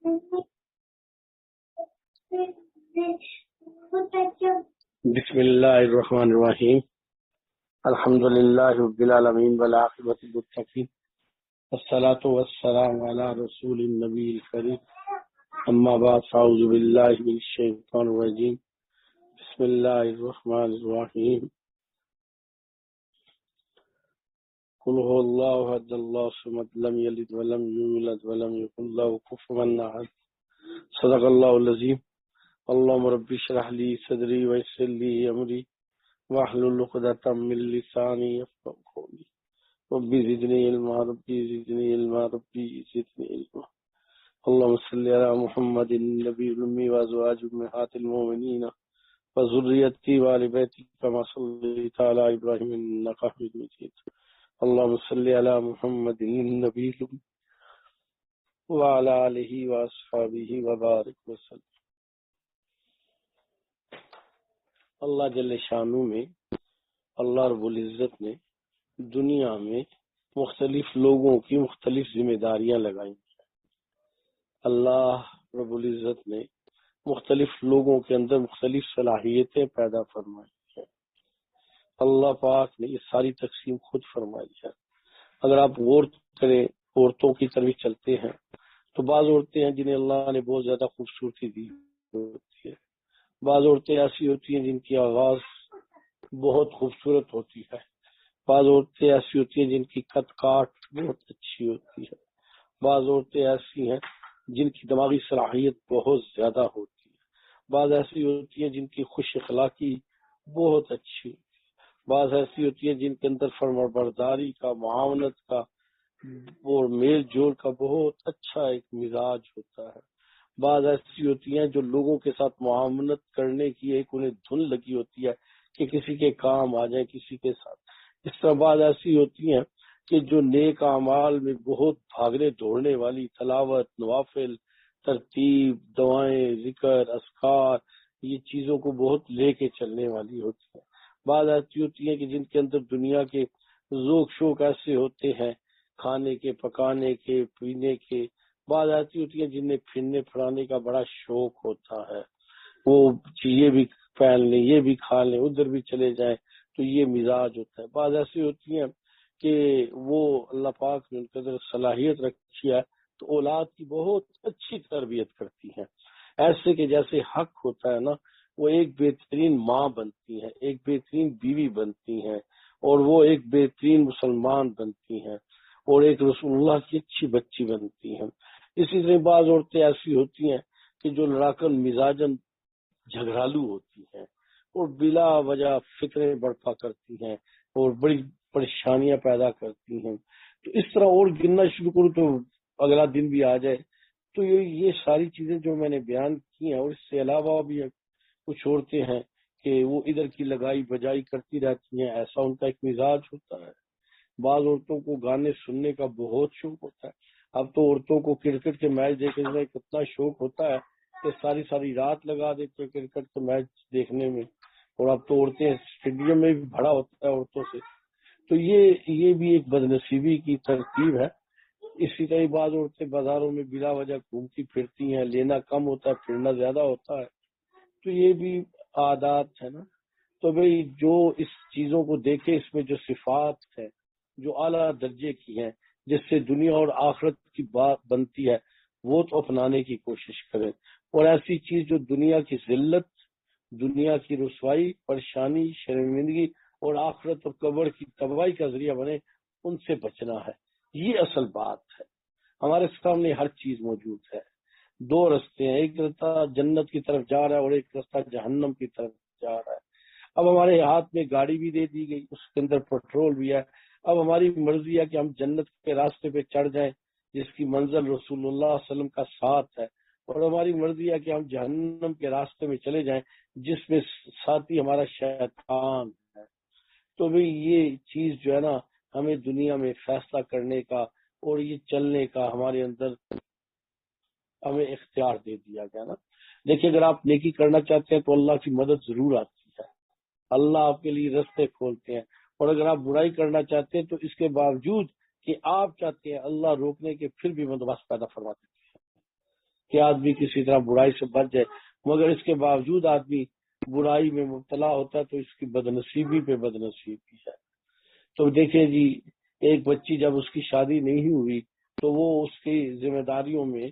بسم اللہ الرحمن الرحیم الحمد للہ رب العالمین والعاقبۃ للمتقین والصلاۃ والسلام علی رسول النبی الکریم اما بعد فاعوذ باللہ من الشیطان الرجیم بسم اللہ الرحمن الرحیم قل هو اللہ احد اللہ الصمد لم یلد ولم یولد ولم یکن له کفوا احد صدق اللہ العظیم اللهم رب اشرح لي صدري ويسر لي امري واحلل عقدة من لساني يفقهوا قولي رب زدني علما ربي زدني علما ربي زدني علما اللهم صل على محمد النبي الأمي وأزواج أمهات المؤمنين وذريته وآل بيته كما صليت على إبراهيم إنك حميد مجيد اللهم صل على محمد النبي الأمي وعلى آله وأصحابه وبارك وسلم۔ اللہ جل شانہ میں اللہ رب العزت نے دنیا میں مختلف لوگوں کی مختلف ذمہ داریاں لگائیں۔ اللہ رب العزت نے مختلف لوگوں کے اندر مختلف صلاحیتیں پیدا فرمائی ہیں۔ اللہ پاک نے یہ ساری تقسیم خود فرمائی ہے۔ اگر آپ غور کریں، عورتوں کی طرف چلتے ہیں تو بعض عورتیں ہیں جنہیں اللہ نے بہت زیادہ خوبصورتی دی ہوتی ہے، بعض عورتیں ایسی ہوتی ہیں جن کی آواز بہت خوبصورت ہوتی ہے، بعض عورتیں ایسی ہوتی ہیں جن کی قد کاٹ بہت اچھی ہوتی ہے، بعض عورتیں ایسی ہیں جن کی دماغی صلاحیت بہت زیادہ ہوتی ہے، بعض ایسی ہوتی ہیں جن کی خوش اخلاقی بہت اچھی ہوتی ہے، بعض ایسی ہوتی ہیں جن کے اندر فرمانبرداری کا، معاونت کا اور میل جول کا بہت اچھا ایک مزاج ہوتا ہے، بعض ایسی ہوتی ہیں جو لوگوں کے ساتھ معاملت کرنے کی ایک انہیں دھن لگی ہوتی ہے کہ کسی کے کام آ جائیں کسی کے ساتھ۔ اس طرح بعض ایسی ہوتی ہیں کہ جو نیک اعمال میں بہت بھاگنے دوڑنے والی، تلاوت، نوافل، ترتیب، دعائیں، ذکر، اذکار، یہ چیزوں کو بہت لے کے چلنے والی ہوتی ہیں۔ بعض ایسی ہوتی ہیں کہ جن کے اندر دنیا کے ذوق شوق ایسے ہوتے ہیں، کھانے کے، پکانے کے، پینے کے۔ بعض ایسی ہوتی ہیں جنہیں پھرنے پھرانے کا بڑا شوق ہوتا ہے، وہ یہ بھی پہن لیں، یہ بھی کھا لیں، ادھر بھی چلے جائیں، تو یہ مزاج ہوتا ہے۔ بعض ایسی ہوتی ہیں کہ وہ اللہ پاک نے ان کے اندر صلاحیت رکھی ہے تو اولاد کی بہت اچھی تربیت کرتی ہیں، ایسے کہ جیسے حق ہوتا ہے نا، وہ ایک بہترین ماں بنتی ہیں، ایک بہترین بیوی بنتی ہیں، اور وہ ایک بہترین مسلمان بنتی ہیں، اور ایک رسول اللہ کی اچھی بچی بنتی ہیں۔ اسی طرح بعض عورتیں ایسی ہوتی ہیں کہ جو لڑاکن مزاجن جھگڑالو ہوتی ہیں اور بلا وجہ فکریں برپا کرتی ہیں اور بڑی پریشانیاں پیدا کرتی ہیں۔ تو اس طرح اور گننا شروع کروں تو اگلا دن بھی آ جائے۔ تو یہ ساری چیزیں جو میں نے بیان کی ہیں، اور اس کے علاوہ بھی کچھ عورتیں ہیں کہ وہ ادھر کی لگائی بجائی کرتی رہتی ہیں، ایسا ان کا ایک مزاج ہوتا ہے۔ بعض عورتوں کو گانے سننے کا بہت شوق ہوتا ہے۔ اب تو عورتوں کو کرکٹ کے میچ دیکھنے کا کتنا شوق ہوتا ہے کہ ساری ساری رات لگا دیتے ہیں کرکٹ کے میچ دیکھنے میں، اور اب تو عورتیں اسٹیڈیم میں بھی بھرا ہوتا ہے عورتوں سے۔ تو یہ بھی ایک بدنصیبی کی ترتیب ہے۔ اسی طرح بعض عورتیں بازاروں میں بلا وجہ گھومتی پھرتی ہیں، لینا کم ہوتا ہے، پھرنا زیادہ ہوتا ہے، تو یہ بھی عادات ہے نا۔ تو بھئی جو اس چیزوں کو دیکھے، اس میں جو صفات ہے جو اعلیٰ درجے کی ہیں، جس سے دنیا اور آخرت کی بات بنتی ہے، وہ تو اپنانے کی کوشش کرے، اور ایسی چیز جو دنیا کی ذلت، دنیا کی رسوائی، پریشانی، شرمندگی اور آخرت اور قبر کی تباہی کا ذریعہ بنے، ان سے بچنا ہے۔ یہ اصل بات ہے۔ ہمارے سامنے ہر چیز موجود ہے، دو رستے ہیں، ایک رستہ جنت کی طرف جا رہا ہے اور ایک رستہ جہنم کی طرف جا رہا ہے۔ اب ہمارے ہاتھ میں گاڑی بھی دے دی گئی، اس کے اندر پیٹرول بھی ہے۔ اب ہماری مرضی ہے کہ ہم جنت کے راستے پہ چڑھ جائیں جس کی منزل رسول اللہ صلی اللہ علیہ وسلم کا ساتھ ہے، اور ہماری مرضی ہے کہ ہم جہنم کے راستے میں چلے جائیں جس میں ساتھی ہمارا شیطان ہے۔ تو بھی یہ چیز جو ہے نا، ہمیں دنیا میں فیصلہ کرنے کا اور یہ چلنے کا ہمارے اندر ہمیں اختیار دے دیا گیا نا۔ دیکھیے، اگر آپ نیکی کرنا چاہتے ہیں تو اللہ کی مدد ضرور آتی ہے، اللہ آپ کے لیے رستے کھولتے ہیں، اور اگر آپ برائی کرنا چاہتے ہیں تو اس کے باوجود کہ آپ چاہتے ہیں اللہ روکنے کے، پھر بھی بندوبست پیدا فرما دیتے ہیں۔ کہ آدمی کسی طرح برائی سے بچ جائے، مگر اس کے باوجود آدمی برائی میں مبتلا ہوتا ہے تو اس کی بدنصیبی پہ بدنصیبی ہے۔ تو دیکھیں جی، ایک بچی جب اس کی شادی نہیں ہوئی تو وہ اس کی ذمہ داریوں میں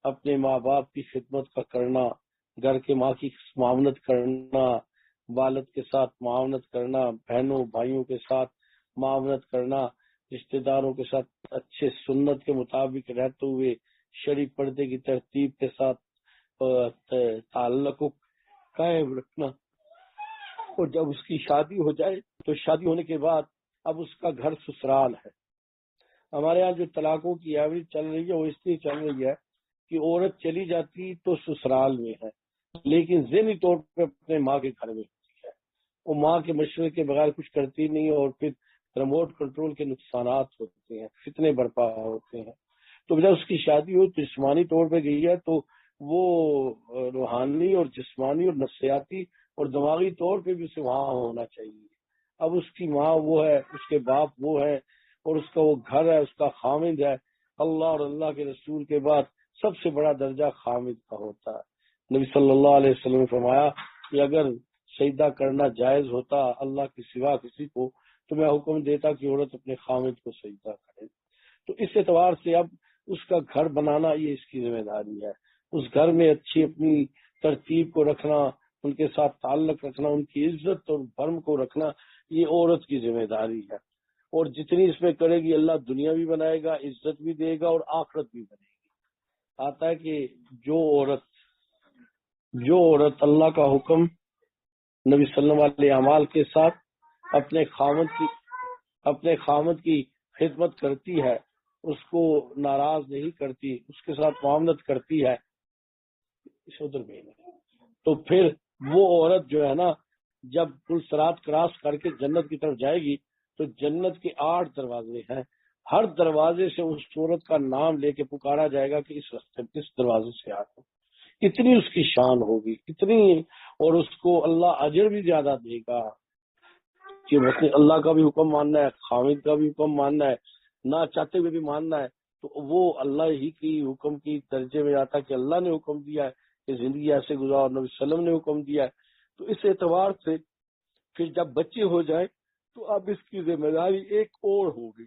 اپنے ماں باپ کی خدمت کا کرنا، گھر کے ماں کی معاونت کرنا، والد کے ساتھ معاونت کرنا، بہنوں بھائیوں کے ساتھ معاونت کرنا، رشتہ داروں کے ساتھ اچھے سنت کے مطابق رہتے ہوئے شرعی پردے کی ترتیب کے ساتھ تعلق کو قائم رکھنا۔ اور جب اس کی شادی ہو جائے تو شادی ہونے کے بعد اب اس کا گھر سسرال ہے۔ ہمارے ہاں جو طلاقوں کی ایوریج چل رہی ہے وہ اس لیے چل رہی ہے کہ عورت چلی جاتی تو سسرال میں ہے، لیکن ذہنی طور پہ اپنے ماں کے گھر میں ہوتی ہے، وہ ماں کے مشورے کے بغیر کچھ کرتی نہیں، اور پھر ریموٹ کنٹرول کے نقصانات ہوتے ہیں، فتنے برپا ہوتے ہیں۔ تو جب اس کی شادی ہو تو جسمانی طور پہ گئی ہے تو وہ روحانی اور جسمانی اور نفسیاتی اور دماغی طور پہ بھی اسے وہاں ہونا چاہیے۔ اب اس کی ماں وہ ہے، اس کے باپ وہ ہے، اور اس کا وہ گھر ہے، اس کا خامد ہے۔ اللہ اور اللہ کے رسول کے بعد سب سے بڑا درجہ خامد کا ہوتا ہے۔ نبی صلی اللہ علیہ وسلم نے فرمایا کہ اگر سجدہ کرنا جائز ہوتا اللہ کے سوا کسی کو تو میں حکم دیتا کہ عورت اپنے خامد کو سجدہ کرے۔ تو اس اعتبار سے اب اس کا گھر بنانا یہ اس کی ذمہ داری ہے، اس گھر میں اچھی اپنی ترتیب کو رکھنا، ان کے ساتھ تعلق رکھنا، ان کی عزت اور بھرم کو رکھنا، یہ عورت کی ذمہ داری ہے۔ اور جتنی اس میں کرے گی اللہ دنیا بھی بنائے گا، عزت بھی دے گا اور آخرت بھی بنے گی۔ آتا ہے کہ جو عورت اللہ کا حکم نبی صلی اللہ علیہ اعمال کے ساتھ اپنے خامد کی خدمت کرتی ہے، اس کو ناراض نہیں کرتی، اس کے ساتھ معاملت کرتی ہے، تو پھر وہ عورت جو ہے نا جب پل صراط کراس کر کے جنت کی طرف جائے گی تو جنت کے 8 دروازے ہیں، ہر دروازے سے اس عورت کا نام لے کے پکارا جائے گا کہ اس راستے اس دروازے سے آ کر، اتنی اس کی شان ہوگی، اتنی، اور اس کو اللہ اجر بھی زیادہ دے گا کہ اللہ کا بھی حکم ماننا ہے، خامد کا بھی حکم ماننا ہے، نہ چاہتے ہوئے بھی ماننا ہے، تو وہ اللہ ہی کی حکم کی درجے میں آتا ہے کہ اللہ نے حکم دیا ہے کہ زندگی ایسے گزار، نبی صلی اللہ علیہ وسلم نے حکم دیا ہے۔ تو اس اعتبار سے پھر جب بچے ہو جائیں تو اب اس کی ذمہ داری ایک اور ہو گئی،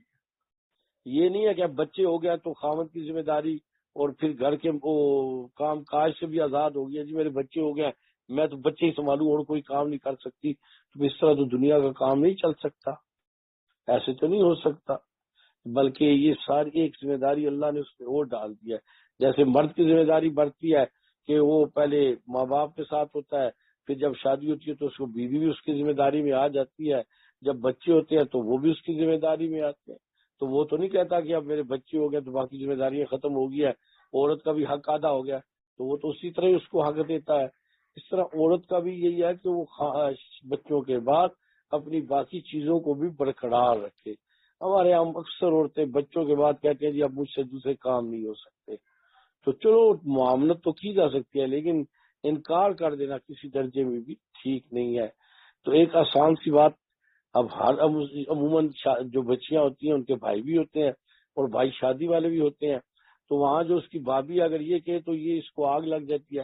یہ نہیں ہے کہ اب بچے ہو گیا تو خامد کی ذمہ داری اور پھر گھر کے کام کاج سے بھی آزاد ہو گیا، جی میرے بچے ہو گیا میں تو بچے ہی سنبھالوں اور کوئی کام نہیں کر سکتی، تو اس طرح تو دنیا کا کام نہیں چل سکتا، ایسے تو نہیں ہو سکتا، بلکہ یہ ساری ایک ذمہ داری اللہ نے اس پہ اور ڈال دیا ہے۔ جیسے مرد کی ذمہ داری بڑھتی ہے کہ وہ پہلے ماں باپ کے ساتھ ہوتا ہے، پھر جب شادی ہوتی ہے تو اس کو بیوی بھی اس کی ذمہ داری میں آ جاتی ہے، جب بچے ہوتے ہیں تو وہ بھی اس کی ذمہ داری میں آتے ہیں، تو وہ تو نہیں کہتا کہ اب میرے بچے ہو گئے تو باقی ذمہ داریاں ختم ہو گئی ہے، عورت کا بھی حق آدھا ہو گیا، تو وہ تو اسی طرح ہی اس کو حق دیتا ہے۔ اس طرح عورت کا بھی یہی ہے کہ وہ بچوں کے بعد اپنی باقی چیزوں کو بھی برقرار رکھے۔ ہمارے یہاں اکثر عورتیں بچوں کے بعد کہتے ہیں جی اب مجھ سے دوسرے کام نہیں ہو سکتے، تو چلو معاملت تو کی جا سکتی ہے لیکن انکار کر دینا کسی درجے میں بھی ٹھیک نہیں ہے۔ تو ایک آسان سی بات، اب عموماً جو بچیاں ہوتی ہیں ان کے بھائی بھی ہوتے ہیں اور بھائی شادی والے بھی ہوتے ہیں، تو وہاں جو اس کی بھابھی اگر یہ کہے تو یہ اس کو آگ لگ جاتی ہے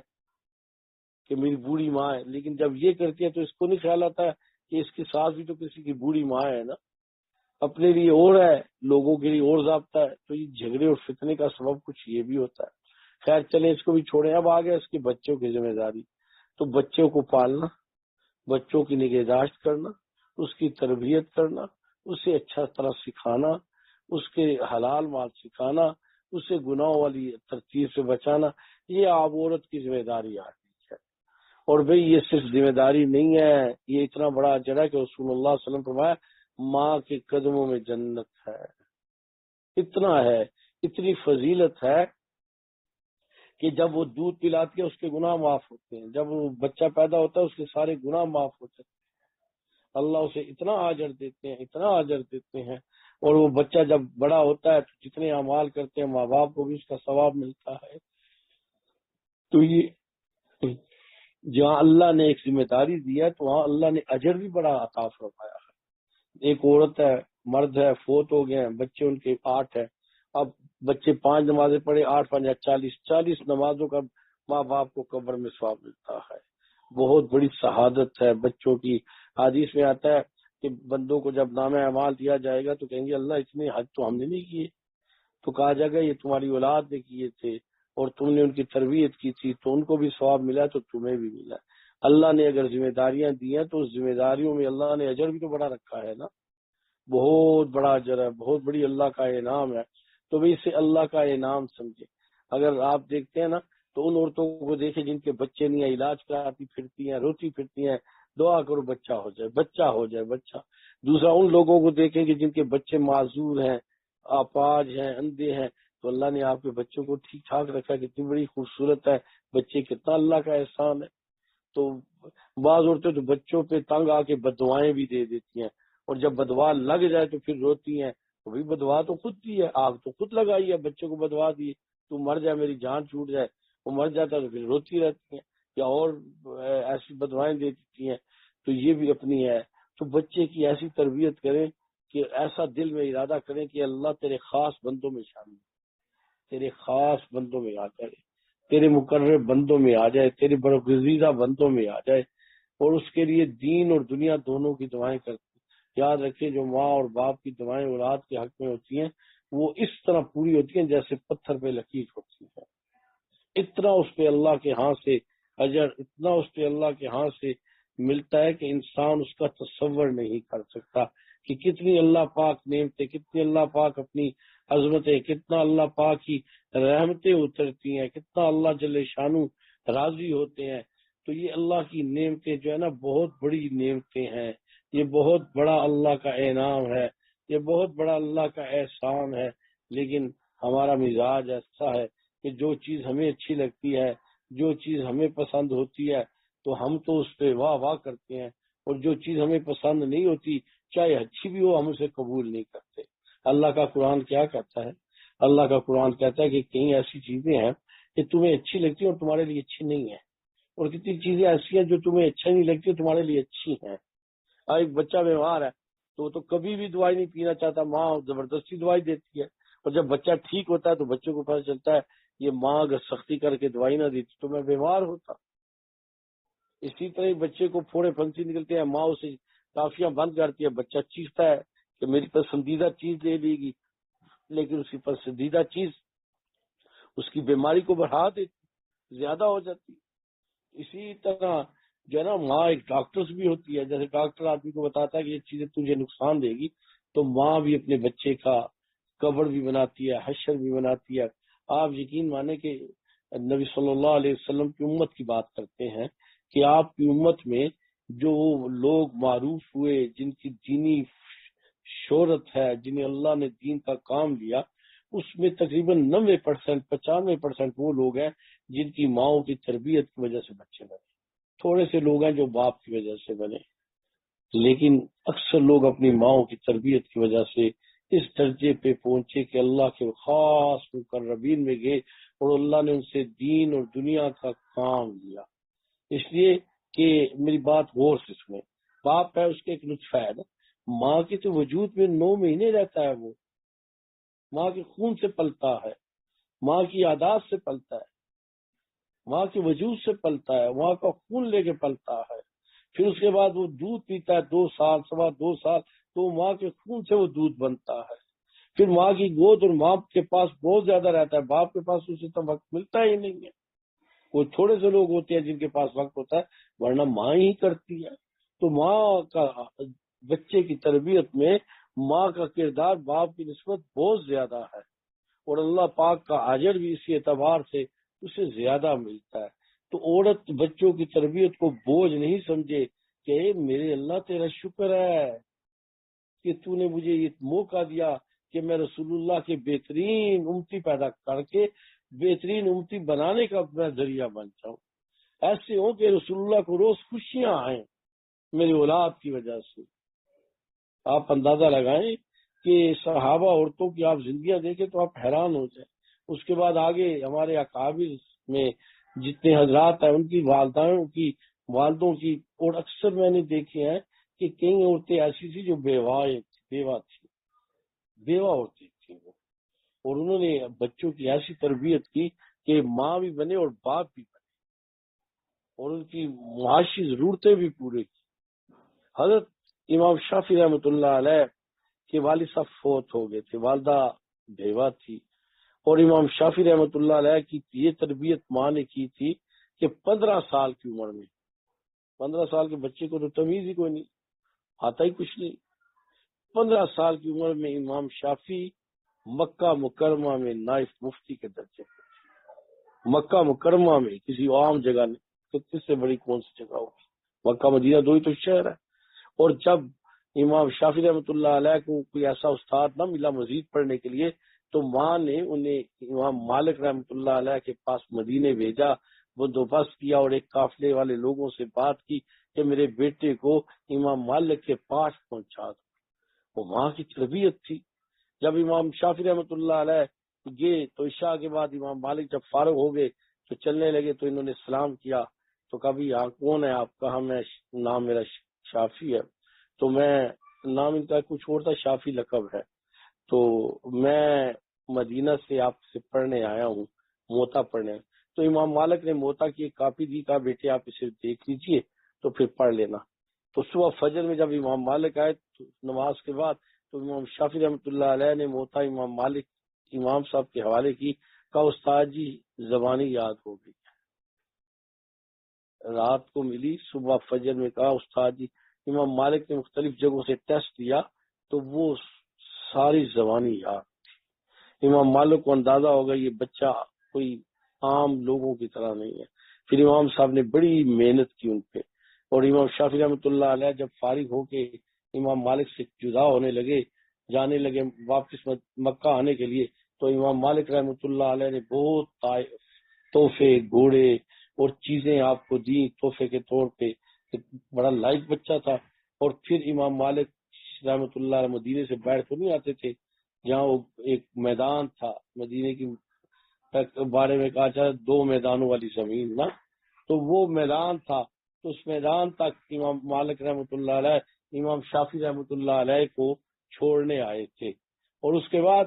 کہ میری بوڑھی ماں ہے، لیکن جب یہ کرتی ہے تو اس کو نہیں خیال آتا ہے کہ اس کی ساس بھی تو کسی کی بوڑھی ماں ہے نا، اپنے لیے اور ہے لوگوں کے لیے اور ضابطہ ہے، تو یہ جھگڑے اور فتنے کا سبب کچھ یہ بھی ہوتا ہے۔ خیر چلیں اس کو بھی چھوڑیں، اب آ گیا اس کے بچوں کی ذمہ داری، تو بچوں کو پالنا، بچوں کی نگہداشت کرنا، اس کی تربیت کرنا، اسے اچھا طرح سکھانا، اس کے حلال مال سکھانا، اسے گناہوں والی ترتیب سے بچانا، یہ آپ عورت کی ذمہ داری آتی ہے۔ اور بھئی یہ صرف ذمہ داری نہیں ہے، یہ اتنا بڑا اجر ہے کہ رسول اللہ صلی اللہ علیہ وسلم فرمایا ماں کے قدموں میں جنت ہے، اتنا ہے، اتنی فضیلت ہے کہ جب وہ دودھ پلاتی ہے اس کے گناہ معاف ہوتے ہیں، جب وہ بچہ پیدا ہوتا ہے اس کے سارے گناہ معاف ہوتے ہیں، اللہ اسے اتنا اجر دیتے ہیں، اتنا اجر دیتے ہیں، اور وہ بچہ جب بڑا ہوتا ہے تو جتنے اعمال کرتے ہیں ماں باپ کو بھی اس کا ثواب ملتا ہے۔ تو یہ جہاں اللہ نے ایک ذمہ داری دی ہے تو وہاں اللہ نے اجر بھی بڑا عطا فرمایا ہے۔ ایک عورت ہے، مرد ہے، فوت ہو گئے ہیں، بچے ان کے 8 ہیں، اب بچے 5 نمازیں پڑھے، 8 5 40 نمازوں کا ماں باپ کو قبر میں ثواب ملتا ہے۔ بہت بڑی شہادت ہے بچوں کی۔ حدیث میں آتا ہے کہ بندوں کو جب نامہ اعمال دیا جائے گا تو کہیں گے اللہ اتنے حج تو ہم نے نہیں کیے، تو کہا جائے گا یہ تمہاری اولاد نے کیے تھے اور تم نے ان کی تربیت کی تھی تو ان کو بھی ثواب ملا تو تمہیں بھی ملا۔ اللہ نے اگر ذمہ داریاں دی ہیں تو اس ذمہ داریوں میں اللہ نے اجر بھی تو بڑا رکھا ہے نا، بہت بڑا اجر ہے، بہت بڑی اللہ کا انعام ہے، تو بھی اسے اللہ کا انعام سمجھے۔ اگر آپ دیکھتے ہیں نا تو ان عورتوں کو دیکھیں جن کے بچے نہیں ہیں، علاج کراتی پھرتی ہیں، روتی پھرتی ہیں، دعا کرو بچہ ہو جائے، بچہ ہو جائے، بچہ۔ دوسرا ان لوگوں کو دیکھیں کہ جن کے بچے معذور ہیں، اپاہج ہیں، اندھے ہیں، تو اللہ نے آپ کے بچوں کو ٹھیک ٹھاک رکھا، کتنی بڑی خوبصورت ہے بچے، کتنا اللہ کا احسان ہے۔ تو بعض عورتیں تو بچوں پہ تنگ آ کے بددعائیں بھی دے دیتی ہیں، اور جب بدوا لگ جائے تو پھر روتی ہیں، تو بھائی بدوا تو خود دی ہے، آگ تو خود لگائی ہے، بچوں کو بدوا دی، تو مر جائے میری جان چھوٹ جائے، وہ مر جاتا ہے تو پھر روتی رہتی ہیں یا اور ایسی بدوائیں دے دیتی ہیں، تو یہ بھی اپنی ہے۔ تو بچے کی ایسی تربیت کریں کہ ایسا دل میں ارادہ کریں کہ اللہ تیرے خاص بندوں میں شامل، تیرے خاص بندوں میں آ جائے، تیرے مقرر بندوں میں آ جائے، تیرے برگزیدہ بندوں میں آ جائے، اور اس کے لیے دین اور دنیا دونوں کی دعائیں کرتے۔ یاد رکھیں جو ماں اور باپ کی دعائیں اولاد کے حق میں ہوتی ہیں وہ اس طرح پوری ہوتی ہیں جیسے پتھر پہ لکیر ہوتی ہے۔ اتنا اس پہ اللہ کے ہاں سے اجر، اتنا اس پہ اللہ کے ہاں سے ملتا ہے کہ انسان اس کا تصور نہیں کر سکتا کہ کتنی اللہ پاک نعمتیں، کتنی اللہ پاک اپنی عظمتیں، کتنا اللہ پاک کی رحمتیں اترتی ہیں، کتنا اللہ جل شانو راضی ہوتے ہیں۔ تو یہ اللہ کی نعمتیں جو ہے نا بہت بڑی نعمتیں ہیں، یہ بہت بڑا اللہ کا انعام ہے، یہ بہت بڑا اللہ کا احسان ہے۔ لیکن ہمارا مزاج ایسا ہے کہ جو چیز ہمیں اچھی لگتی ہے، جو چیز ہمیں پسند ہوتی ہے تو ہم تو اس پہ واہ واہ کرتے ہیں، اور جو چیز ہمیں پسند نہیں ہوتی چاہے اچھی بھی ہو ہم اسے قبول نہیں کرتے۔ اللہ کا قرآن کیا کہتا ہے؟ اللہ کا قرآن کہتا ہے کہ کئی ایسی چیزیں ہیں کہ تمہیں اچھی لگتی ہیں اور تمہارے لیے اچھی نہیں ہیں، اور کتنی چیزیں ایسی ہیں جو تمہیں اچھا نہیں لگتی تمہارے لیے اچھی ہیں۔ ایک بچہ بیمار ہے تو وہ تو کبھی بھی دوائی نہیں پینا چاہتا، ماں زبردستی دوائی دیتی ہے، اور جب بچہ ٹھیک ہوتا ہے تو بچوں کو پتہ چلتا ہے یہ ماں اگر سختی کر کے دوائی نہ دیتی تو میں بیمار ہوتا۔ اسی طرح بچے کو پھوڑے پھنسی نکلتے ہیں، ماں اسے کافیاں بند کرتی ہے، بچہ چیختا ہے کہ میری پسندیدہ چیز لے لی گی، لیکن اس کی پسندیدہ چیز اس کی بیماری کو بڑھا دیتی، زیادہ ہو جاتی۔ اسی طرح جو ہے نا ماں ایک ڈاکٹرز بھی ہوتی ہے، جیسے ڈاکٹر آدمی کو بتاتا ہے کہ یہ چیزیں تجھے نقصان دے گی، تو ماں بھی اپنے بچے کا قبر بھی بناتی ہے، حشر بھی بناتی ہے۔ آپ یقین مانیں کہ نبی صلی اللہ علیہ وسلم کی امت کی بات کرتے ہیں کہ آپ کی امت میں جو لوگ معروف ہوئے، جن کی دینی شہرت ہے، جنہیں اللہ نے دین کا کام دیا، اس میں تقریباً 90% 95% وہ لوگ ہیں جن کی ماؤں کی تربیت کی وجہ سے بچے بنے۔ تھوڑے سے لوگ ہیں جو باپ کی وجہ سے بنے، لیکن اکثر لوگ اپنی ماؤں کی تربیت کی وجہ سے اس درجے پہ پہنچے کہ اللہ کے خاص مقربین میں گئے اور اللہ نے ان سے دین اور دنیا کا کام لیا۔ اس لیے کہ میری بات غور سے سنیں، باپ ہے اس کے ایک نطفہ ہے نا، ماں کے تو وجود میں 9 مہینے رہتا ہے، وہ ماں کے خون سے پلتا ہے، ماں کی عادات سے پلتا ہے، ماں کے وجود سے پلتا ہے، ماں کا خون لے کے پلتا ہے، پھر اس کے بعد وہ دودھ پیتا ہے 2 سال 2.25 سال، تو ماں کے خون سے وہ دودھ بنتا ہے، پھر ماں کی گود اور ماں کے پاس بہت زیادہ رہتا ہے، باپ کے پاس اسے تو وقت ملتا ہی نہیں ہے۔ وہ تھوڑے سے لوگ ہوتے ہیں جن کے پاس وقت ہوتا ہے، ورنہ ماں ہی کرتی ہے۔ تو ماں کا بچے کی تربیت میں ماں کا کردار باپ کی نسبت بہت زیادہ ہے، اور اللہ پاک کا اجر بھی اسی اعتبار سے اسے زیادہ ملتا ہے۔ تو عورت بچوں کی تربیت کو بوجھ نہیں سمجھے کہ اے میرے اللہ تیرا شکر ہے کہ تو نے مجھے یہ موقع دیا کہ میں رسول اللہ کے بہترین امتی پیدا کر کے بہترین امتی بنانے کا میں ذریعہ بن جاؤں، ایسے ہوں کہ رسول اللہ کو روز خوشیاں آئیں میری اولاد کی وجہ سے۔ آپ اندازہ لگائیں کہ صحابہ عورتوں کی آپ زندگیاں دیکھیں تو آپ حیران ہو جائیں۔ اس کے بعد آگے ہمارے اکابر میں جتنے حضرات ہیں ان کی والدوں کی، اور اکثر میں نے دیکھے ہیں کہ کئی عورتیں ایسی تھی جو بیوہ عورتیں تھیں وہ، اور انہوں نے بچوں کی ایسی تربیت کی کہ ماں بھی بنے اور باپ بھی بنے، اور ان کی معاشی ضرورتیں بھی پورے کی۔ حضرت امام شافعی رحمۃ اللہ علیہ کے والد صاحب فوت ہو گئے تھے، والدہ بیوہ تھی، اور امام شافعی رحمۃ اللہ علیہ کی یہ تربیت ماں نے کی تھی کہ 15 سال کی عمر میں، 15 سال کے بچے کو تو تمیز ہی کوئی نہیں، آتا ہی کچھ نہیں، 15 سال کی عمر میں امام شافعی مکہ مکرمہ میں نائب مفتی کے درجے پہ، مکہ مکرمہ میں، کسی عام جگہ نہیں، تو اس سے بڑی کون سی جگہ ہوگی؟ مکہ مدینہ دو ہی تو شہر ہے۔ اور جب امام شافعی رحمۃ اللہ علیہ کو کوئی ایسا استاد نہ ملا مزید پڑھنے کے لیے، تو ماں نے انہیں امام مالک رحمۃ اللہ علیہ کے پاس مدینے بھیجا، بندوبست کیا اور ایک قافلے والے لوگوں سے بات کی کہ میرے بیٹے کو امام مالک کے پاس پہنچا دو۔ وہ ماں کی تربیت تھی۔ جب امام شافعی رحمۃ اللہ علیہ گئے تو عشاء کے بعد امام مالک جب فارغ ہو گئے تو چلنے لگے، تو انہوں نے سلام کیا، تو کبھی یہاں کون ہے آپ؟ کہا میں نام میرا شافعی ہے، تو میں نام ان کا کچھ اور تھا، شافعی لقب ہے، تو میں مدینہ سے آپ سے پڑھنے آیا ہوں، موتا پڑھنے۔ تو امام مالک نے موتا کی ایک کاپی دی، کہا بیٹے آپ اسے دیکھ لیجئے تو پھر پڑھ لینا۔ تو صبح فجر میں جب امام مالک آئے تو نماز کے بعد، تو امام شافعی رحمۃ اللہ علیہ نے موتا امام مالک امام صاحب کے حوالے کی، کہا استاد جی زبانی یاد ہو گئی، رات کو ملی، صبح فجر میں کہا استاد جی، امام مالک نے مختلف جگہوں سے ٹیسٹ دیا تو وہ ساری زبانی یاد تھی۔ امام مالک کو اندازہ ہوگا یہ بچہ کوئی عام لوگوں کی طرح نہیں ہے۔ پھر امام صاحب نے بڑی محنت کی ان پہ، اور امام شافعی رحمۃ اللہ علیہ جب فارغ ہو کے امام مالک سے جدا ہونے لگے، جانے لگے واپس مکہ آنے کے لیے، تو امام مالک رحمۃ اللہ علیہ نے بہت تحفے، گھوڑے اور چیزیں آپ کو دی تحفے کے طور پہ، بڑا لائق بچہ تھا۔ اور پھر امام مالک رحمۃ اللہ علیہ مدینے سے باہر تو نہیں آتے تھے، جہاں وہ ایک میدان تھا مدینے کی بارے میں کہا جائے 2 میدانوں والی زمین نا، تو وہ میدان تھا، تو اس میدان تک امام مالک رحمۃ اللہ علیہ امام شافعی رحمۃ اللہ علیہ کو چھوڑنے آئے تھے۔ اور اس کے بعد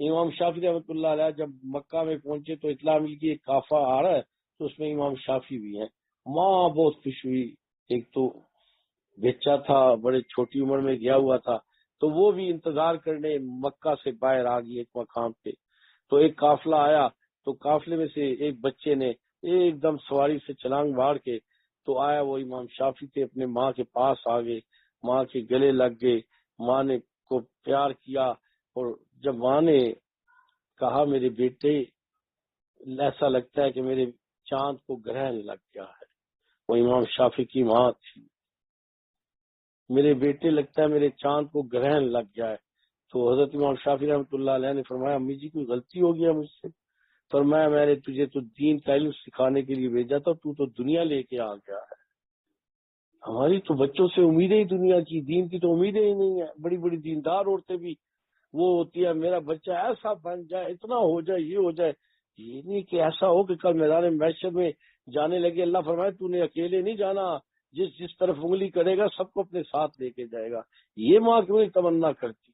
امام شافعی رحمۃ اللہ علیہ جب مکہ میں پہنچے تو اطلاع ملی کہ ایک قافلہ آ رہا ہے، تو اس میں امام شافعی بھی ہیں۔ ماں بہت خوش ہوئی، ایک تو بچہ تھا، بڑے چھوٹی عمر میں گیا ہوا تھا، تو وہ بھی انتظار کرنے مکہ سے باہر آ گئی ایک مقام پہ، تو ایک قافلہ آیا، تو قافلے میں سے ایک بچے نے ایک دم سواری سے چھلانگ مار کے تو آیا، وہ امام شافعی تھے، اپنے ماں کے پاس آ گئے، ماں کے گلے لگ گئے، ماں نے کو پیار کیا، اور جب ماں نے کہا میرے بیٹے ایسا لگتا ہے کہ میرے چاند کو گرہن لگ گیا ہے، وہ امام شافعی کی ماں تھی، میرے بیٹے لگتا ہے میرے چاند کو گرہن لگ گیا ہے، تو حضرت امام شافعی رحمۃ اللہ علیہ نے فرمایا امی جی کوئی غلطی ہو گیا مجھ سے؟ فرمایا میں نے تجھے تو دین کا علم سکھانے کے لیے بھیجا تھا، تو دنیا لے کے آ گیا ہے۔ ہماری تو بچوں سے امیدیں ہی دنیا کی، دین کی تو امیدیں ہی نہیں ہے۔ بڑی بڑی دیندار عورتیں بھی وہ ہوتی ہے میرا بچہ ایسا بن جائے، اتنا ہو جائے، یہ ہو جائے، یہ نہیں کہ ایسا ہو کہ کل میدان محشر میں جانے لگے، اللہ فرمائے تو نے اکیلے نہیں جانا، جس جس طرف انگلی کرے گا سب کو اپنے ساتھ لے کے جائے گا۔ یہ ماں کیوں نہیں تمنا کرتی؟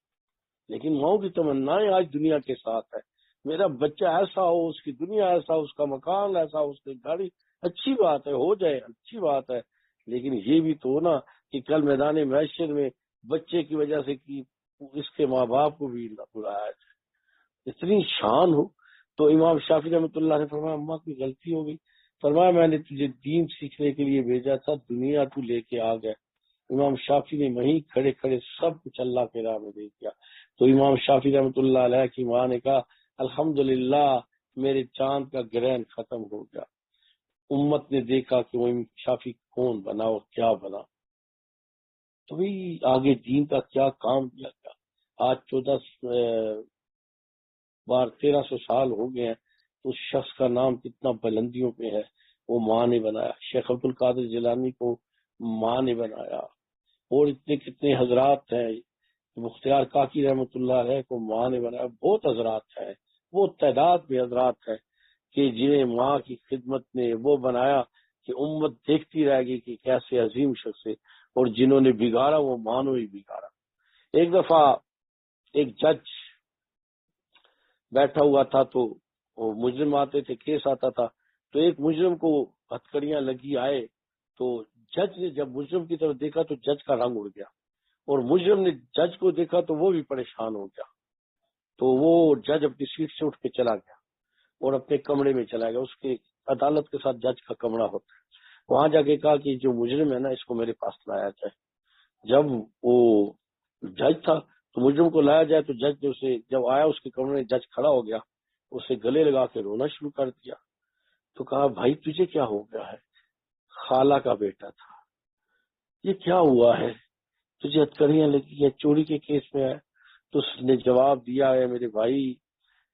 لیکن ماؤں کی تمنائیں آج دنیا کے ساتھ ہے، میرا بچہ ایسا ہو، اس کی دنیا ایسا، اس کا مکان ایسا، اس کی گاڑی، اچھی بات ہے، ہو جائے اچھی بات ہے، لیکن یہ بھی تو نا کہ کل میدان محشر میں بچے کی وجہ سے کی اس کے ماں باپ کو بھی بلایا جائے، اتنی شان ہو۔ تو امام شافعی رحمۃ اللہ نے فرمایا اماں کی غلطی ہو گئی، فرمایا میں نے تجھے دین سیکھنے کے لیے بھیجا تھا، دنیا تو لے کے آ گیا۔ امام شافعی نے وہیں کھڑے کھڑے سب کچھ اللہ کے راہ میں دے دیا۔ تو امام شافعی رحمۃ اللہ علیہ کی ماں نے کہا الحمدللہ میرے چاند کا گرہن ختم ہو گیا۔ امت نے دیکھا کہ وہ امام شافعی کون بنا اور کیا بنا، تو بھی آگے دین کا کیا کام کیا گیا۔ آج 1300 سال ہو گئے ہیں، تو اس شخص کا نام کتنا بلندیوں پہ ہے، وہ ماں نے بنایا۔ شیخ عبد القادر جیلانی کو ماں نے بنایا، اور اتنے کتنے حضرات ہیں، مختار کاکی رحمۃ اللہ علیہ کو ماں نے بنایا، بہت حضرات ہیں، وہ تعداد میں حضرات ہیں کہ جنہیں ماں کی خدمت نے وہ بنایا کہ امت دیکھتی رہ گئی کہ کیسے عظیم شخص ہے، اور جنہوں نے بگاڑا وہ ماں نے ہی بگاڑا۔ ایک دفعہ ایک جج بیٹھا ہوا تھا تو وہ مجرم آتے تھے، کیس آتا تھا، تو ایک مجرم کو ہتھکڑیاں لگی آئے تو جج نے جب مجرم کی طرف دیکھا تو جج کا رنگ اڑ گیا، اور مجرم نے جج کو دیکھا تو وہ بھی پریشان ہو گیا، تو وہ جج اپنی سیٹ سے اٹھ کے چلا گیا اور اپنے کمرے میں چلا گیا. اس کے عدالت کے ساتھ جج کا کمرہ ہوتا ہے، وہاں جا کے کہا کہ جو مجرم ہے نا اس کو میرے پاس لایا جائے. جب وہ جج تھا تو مجرم کو لایا جائے تو جج نے اسے جب آیا اس کے کمرے میں جج کھڑا ہو گیا، اسے گلے لگا کے رونا شروع کر دیا. تو کہا بھائی تجھے کیا ہو گیا ہے؟ خالہ کا بیٹا تھا، یہ کیا ہوا ہے؟ تجھے ہتھکڑیاں لگی ہیں، چوری کے کیس میں ہے. تو اس نے جواب دیا ہے میرے بھائی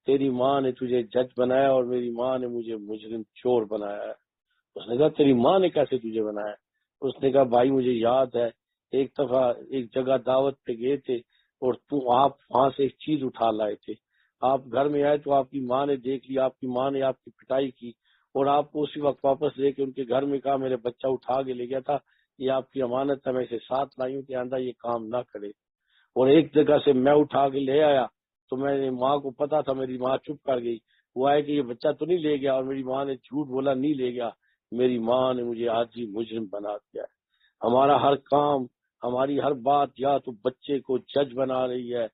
تیری ماں نے تجھے جج بنایا اور میری ماں نے مجھے مجرم چور بنایا ہے. اس نے کہا تیری ماں نے کیسے تجھے بنایا؟ اس نے کہا بھائی مجھے یاد ہے ایک دفعہ ایک جگہ دعوت پہ گئے تھے اور آپ وہاں سے ایک چیز اٹھا لائے تھے، آپ گھر میں آئے تو آپ کی ماں نے دیکھ لی، آپ کی ماں نے آپ کی پٹائی کی اور آپ کو اسی وقت واپس لے کے ان کے گھر میں کہا میرے بچہ اٹھا کے لے گیا تھا، یہ آپ کی امانت ہے، میں اسے ساتھ لائی ہوں کہ آندہ یہ کام نہ کرے. اور ایک جگہ سے میں اٹھا کے لے آیا تو میں نے ماں کو پتا تھا، میری ماں چپ کر گئی، وہ آئے کہ یہ بچہ تو نہیں لے گیا، اور میری ماں نے جھوٹ بولا نہیں لے گیا. میری ماں نے مجھے آج ہی مجرم بنا دیا ہے. ہمارا ہر کام، ہماری ہر بات یا تو بچے کو جج بنا رہی ہے،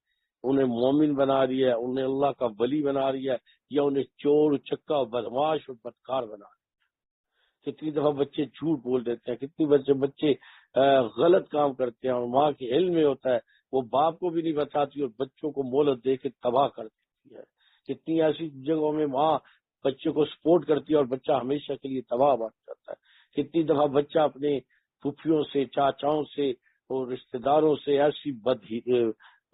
انہیں مومن بنا رہی ہے، انہیں اللہ کا ولی بنا رہی ہے، یا انہیں چور چکا بدماش اور بدکار بنا رہی ہے. کتنی دفعہ بچے جھوٹ بول دیتے ہیں، کتنی بچے غلط کام کرتے ہیں اور ماں کے علم میں ہوتا ہے وہ باپ کو بھی نہیں بتاتی اور بچوں کو مہلت دے کے تباہ کر دیتی ہے. کتنی ایسی جگہوں میں ماں بچے کو سپورٹ کرتی ہے اور بچہ ہمیشہ کے لیے تباہ بن جاتا ہے. کتنی دفعہ بچہ اپنے پھوپھیوں سے، چاچاؤں سے اور رشتہ داروں سے ایسی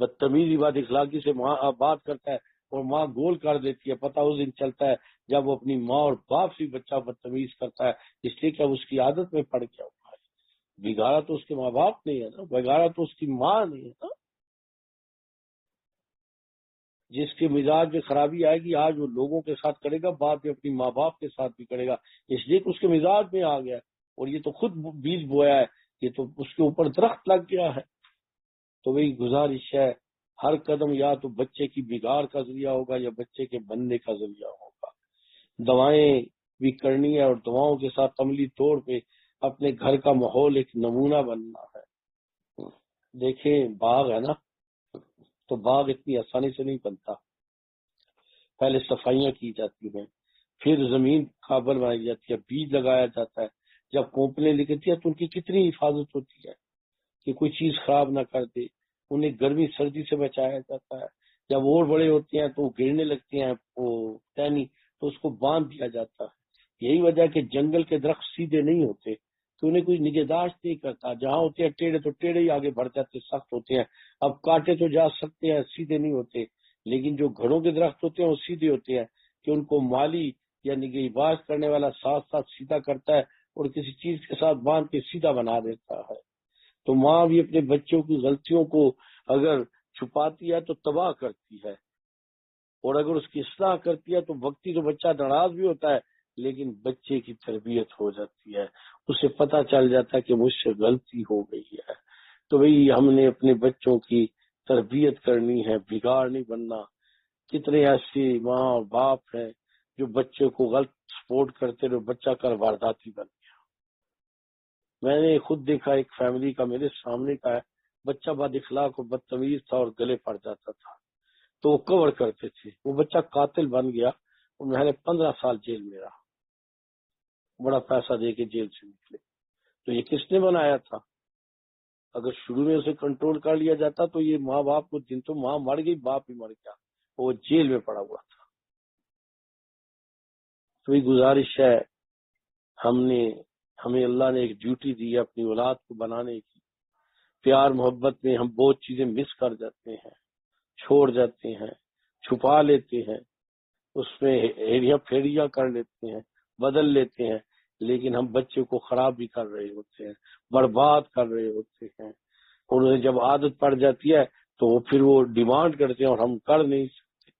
بدتمیزی بد اخلاقی سے بات کرتا ہے اور ماں گول کر دیتی ہے. پتہ اس دن چلتا ہے جب وہ اپنی ماں اور باپ سے بچہ بدتمیز کرتا ہے، اس لیے کہ اب اس کی عادت میں پڑ گیا ہوا ہے. بگاڑا تو اس کے ماں باپ نہیں ہے نا، بگاڑا تو اس کی ماں نہیں ہے نا. جس کے مزاج میں خرابی آئے گی آج وہ لوگوں کے ساتھ کرے گا، بعد میں اپنی ماں باپ کے ساتھ بھی کرے گا، اس لیے کہ اس کے مزاج میں آ گیا اور یہ تو خود بیج بویا ہے، یہ تو اس کے اوپر درخت لگ گیا ہے. تو وہی گزارش ہے ہر قدم یا تو بچے کی بگاڑ کا ذریعہ ہوگا یا بچے کے بننے کا ذریعہ ہوگا. دوائیں بھی کرنی ہے اور دواؤں کے ساتھ عملی طور پہ اپنے گھر کا ماحول ایک نمونہ بننا ہے. دیکھیں باغ ہے نا، تو باغ اتنی آسانی سے نہیں بنتا، پہلے صفائیاں کی جاتی ہیں، پھر زمین قابل بنائی جاتی ہے، بیج لگایا جاتا ہے، جب کونپلیں نکلتی ہیں تو ان کی کتنی حفاظت ہوتی ہے کہ کوئی چیز خراب نہ کر دے، انہیں گرمی سردی سے بچایا جاتا ہے. جب اور بڑے ہوتے ہیں تو وہ گرنے لگتے ہیں وہ ٹہنی، تو اس کو باندھ دیا جاتا ہے. یہی وجہ ہے کہ جنگل کے درخت سیدھے نہیں ہوتے تو انہیں کوئی نگہداشت نہیں کرتا، جہاں ہوتے ہیں ٹیڑھے تو ٹیڑھے ہی آگے بڑھ جاتے، سخت ہوتے ہیں. اب کاٹے تو جا سکتے ہیں، سیدھے نہیں ہوتے، لیکن جو گھروں کے درخت ہوتے ہیں وہ سیدھے ہوتے ہیں کہ ان کو مالی یا نگہباشت کرنے والا ساتھ ساتھ سیدھا کرتا ہے اور کسی چیز کے ساتھ باندھ کے سیدھا بنا دیتا ہے. تو ماں بھی اپنے بچوں کی غلطیوں کو اگر چھپاتی ہے تو تباہ کرتی ہے، اور اگر اس کی اصلاح کرتی ہے تو وقتی تو بچہ ناراض بھی ہوتا ہے لیکن بچے کی تربیت ہو جاتی ہے، اسے پتہ چل جاتا ہے کہ مجھ سے غلطی ہو گئی ہے. تو بھئی ہم نے اپنے بچوں کی تربیت کرنی ہے، بگاڑ نہیں بننا. کتنے ایسے ماں اور باپ ہیں جو بچے کو غلط سپورٹ کرتے رہے، بچہ کر وارداتی بن گیا. میں نے خود دیکھا ایک فیملی کا میرے سامنے کا ہے، بچہ بد اخلاق اور بدتمیز تھا اور گلے پڑ جاتا تھا تو وہ کور کرتے تھے. وہ بچہ قاتل بن گیا اور میں نے 15 سال جیل میں رہا، بڑا پیسہ دے کے جیل سے نکلے. تو یہ کس نے بنایا تھا؟ اگر شروع میں اسے کنٹرول کر لیا جاتا تو یہ ماں باپ کو دن تو ماں مر گئی باپ بھی مر گیا، وہ جیل میں پڑا ہوا تھا. تو یہ گزارش ہے ہمیں اللہ نے ایک ڈیوٹی دی ہے اپنی اولاد کو بنانے کی. پیار محبت میں ہم بہت چیزیں مس کر جاتے ہیں، چھوڑ جاتے ہیں، چھپا لیتے ہیں، اس میں ہیڑیاں پھیڑیاں کر لیتے ہیں، بدل لیتے ہیں، لیکن ہم بچے کو خراب بھی کر رہے ہوتے ہیں، برباد کر رہے ہوتے ہیں. اور انہیں جب عادت پڑ جاتی ہے تو پھر وہ ڈیمانڈ کرتے ہیں اور ہم کر نہیں سکتے.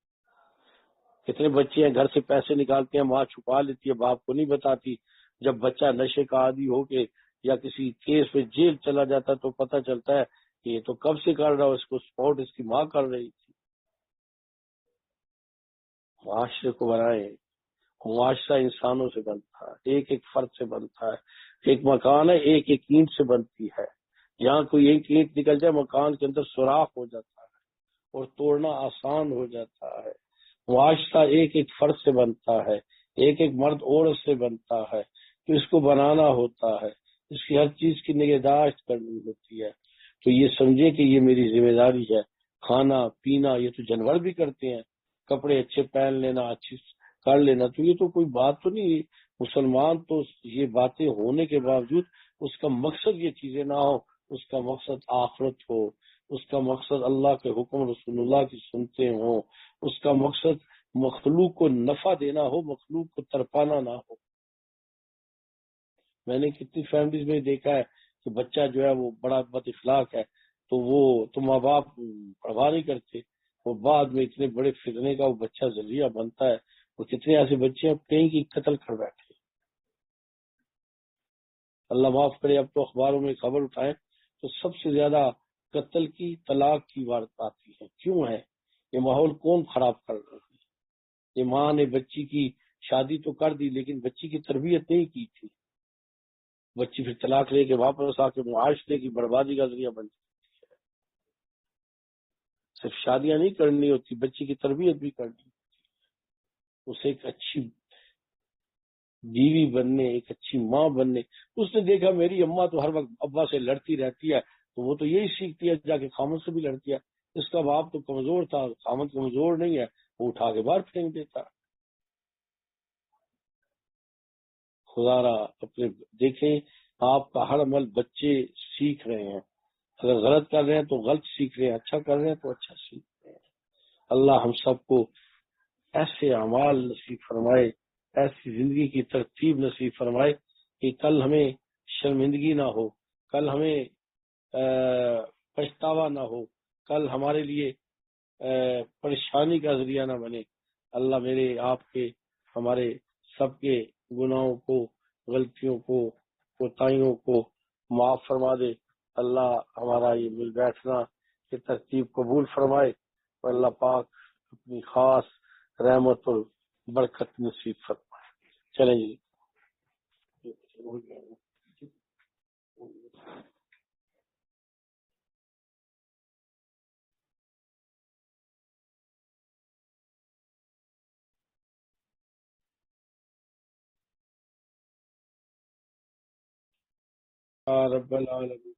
کتنے بچے ہیں گھر سے پیسے نکالتے ہیں، ماں چھپا لیتی ہے، باپ کو نہیں بتاتی. جب بچہ نشے کا عادی ہو کے یا کسی کیس میں جیل چلا جاتا ہے تو پتہ چلتا ہے کہ یہ تو کب سے کر رہا ہو، اس کو سپورٹ اس کی ماں کر رہی تھی. معاشرے کو بنائیں. معاشرہ انسانوں سے بنتا ہے، ایک ایک فرد سے بنتا ہے. ایک مکان ہے، ایک ایک اینٹ سے بنتی ہے. یہاں کوئی ایک اینٹ نکل جائے مکان کے اندر سوراخ ہو جاتا ہے اور توڑنا آسان ہو جاتا ہے. معاشرہ ایک ایک فرد سے بنتا ہے، ایک ایک مرد عورت سے بنتا ہے. تو اس کو بنانا ہوتا ہے، اس کی ہر چیز کی نگہداشت کرنی ہوتی ہے. تو یہ سمجھے کہ یہ میری ذمہ داری ہے. کھانا پینا یہ تو جانور بھی کرتے ہیں، کپڑے اچھے پہن لینا، اچھی کر لینا، تو یہ تو کوئی بات تو نہیں. مسلمان تو یہ باتیں ہونے کے باوجود اس کا مقصد یہ چیزیں نہ ہو، اس کا مقصد آخرت ہو، اس کا مقصد اللہ کے حکم رسول اللہ کی سنتے ہوں، اس کا مقصد مخلوق کو نفع دینا ہو، مخلوق کو ترپانا نہ ہو. میں نے کتنی فیملیز میں دیکھا ہے کہ بچہ جو ہے وہ بڑا بد اخلاق ہے، تو ماں باپ پرواہ نہیں کرتے، وہ بعد میں اتنے بڑے فتنے کا وہ بچہ ذریعہ بنتا ہے. وہ کتنے ایسے بچے ہیں کہیں کی قتل کر بیٹھے. اللہ معاف کرے، اب تو اخباروں میں خبر اٹھائیں تو سب سے زیادہ قتل کی، طلاق کی وارد آتی ہے. کیوں ہے؟ یہ ماحول کون خراب کر رہا ہے؟ یہ ماں نے بچی کی شادی تو کر دی لیکن بچی کی تربیت نہیں کی تھی. بچی پھر طلاق لے کے واپس آ کے معاشرے کی بربادی کا ذریعہ بن جاتی. صرف شادیاں نہیں کرنی ہوتی، بچی کی تربیت بھی کرنی ہوتی. اسے ایک اچھی بیوی بننے، ایک اچھی ماں بننے. اس نے دیکھا میری اماں تو ہر وقت ابا سے لڑتی رہتی ہے، تو وہ تو یہی سیکھتی ہے، جا کے خامد سے بھی لڑتی ہے. اس کا باپ تو کمزور تھا، خامد کمزور نہیں ہے، وہ اٹھا کے باہر پھینک دیتا. خدا را اپنے دیکھیں، آپ کا ہر عمل بچے سیکھ رہے ہیں. اگر غلط کر رہے ہیں تو غلط سیکھ رہے ہیں، اچھا کر رہے ہیں تو اچھا سیکھ رہے ہیں. اللہ ہم سب کو ایسے اعمال نصیب فرمائے، ایسی زندگی کی ترتیب نصیب فرمائے کہ کل ہمیں شرمندگی نہ ہو، کل ہمیں پچھتاوا نہ ہو، کل ہمارے لیے پریشانی کا ذریعہ نہ بنے. اللہ میرے آپ کے، ہمارے سب کے گناہوں کو، غلطیوں کو، کوتاہیوں کو معاف فرما دے. اللہ ہمارا یہ مل بیٹھنا کی ترتیب قبول فرمائے، اور اللہ پاک اپنی خاص رحمت اور برکت نصیب فرمائے. چلیں جی. رب العالمین.